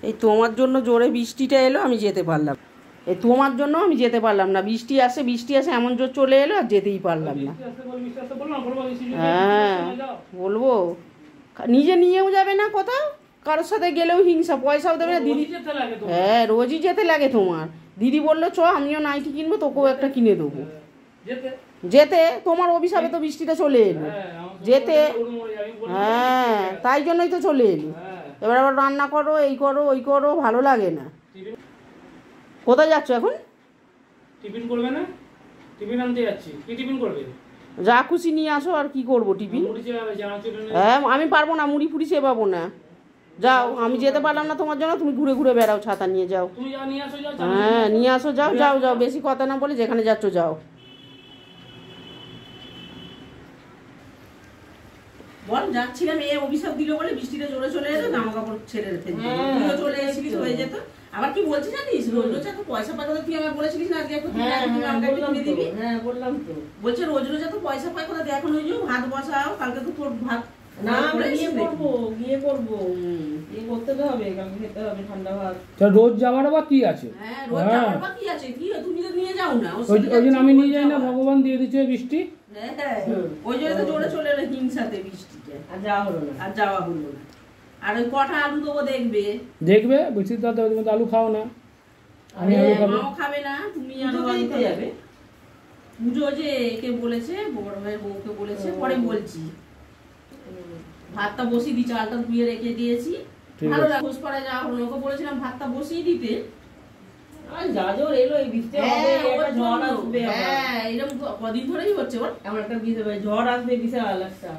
এই তোমার জন্য জোরে বৃষ্টিটা এলো, আমি যেতে পারলাম। এই তোমার জন্য আমি যেতে পারলাম না। বৃষ্টি আসে এমন জোর চলে এলো, আর যেতেই পারলাম না। হ্যাঁ বলবো, নিজে নিয়েও যাবে না কোথাও, কারোর সাথে গেলেও হিংসা, পয়সাও দেবে না। দিদি হ্যাঁ রোজই যেতে লাগে তোমার। দিদি বললো চ আমিও নাইটি কিনবো, তোকেও একটা কিনে দেবো। যেতে তোমার অভিশাপে তো বৃষ্টিটা চলে এলো, যেতে। হ্যাঁ তাই জন্যই তো চলে এলো। এবার আবার রান্না করো, এই করো ওই করো, ভালো লাগে না। কোথায় যাচ্ছ এখন? টিফিন করবে না? টিফিন আনতে যাচ্ছি। কি টিফিন করবে? যা খুশি নিয়ে আসো, আর কি করবো টিফিন? হ্যাঁ আমি পারবো না, মুড়ি ফুড়ি চেপাবো না। যাও, আমি যেতে পারলাম না তোমার জন্য, তুমি ঘুরে ঘুরে বেড়াও ছাতা নিয়ে, যাও। হ্যাঁ নিয়ে আসো, যাও যাও যাও, বেশি কথা না বলে যেখানে যাচ্ছ যাও। বল যাচ্ছিলাম, এ অভিশাপ দিল বলে বৃষ্টিটা জোরে চলে এলো, জামা কাপড় ছেড়ে রেখে চলে এসেছিলিস, হয়ে যেত। আবার কি বলছিস জানিস, রোজ রোজ এত পয়সা পায় কোথা, তুই আমায় বলেছিলিস না আজকে একটু কিনে দিবি। হ্যাঁ বললাম তো, বলছে রোজ রোজ এত পয়সা পায় কোথা, এখন ওই যে ভাত বসাও, কালকে তো তোর ভাত না গিয়ে করবো, গিয়ে করতে তো হবে, কালকে খেতে হবে ঠান্ডা ভাত। রোজ যাওয়ার আবার কি আছে? হ্যাঁ রোজ যাওয়ার আবার কি আছে, কি তুমি তো নিয়ে যাও না। ওই জন্য আমি নিয়ে যাই না, ভগবান দিয়ে দিচ্ছে বৃষ্টি। হ্যাঁ ওই জন্য তো জোরে চলে এলো হিংসাতে বৃষ্টিতে, আর যাওয়া হলো না। আর ওই কটা আলু দেবো, দেখবে বৃষ্টির দাদা আলু খাও না, আমি আলু খাবো, মাও খাবে না, তুমি আলু দিতে যাবে। পুজো যে একে বলেছে, বড় ভাইয়ের বউকে বলেছে, পরে বলছি। ভাতটা বসিয়ে দিই, চালটা ধুয়ে রেখে দিয়েছি। ভালো লাগে খোঁজ পাড়ায় যাওয়া হলো, ওকে বলেছিলাম ভাতটা বসিয়ে দিতে। যা জোর এলো এই বৃষ্টি হবে, একটা ঝড় আসবে। হ্যাঁ এরকম কদিন ধরেই হচ্ছে, ওর এমন একটা ঝড় আসবে বিশাল একটা।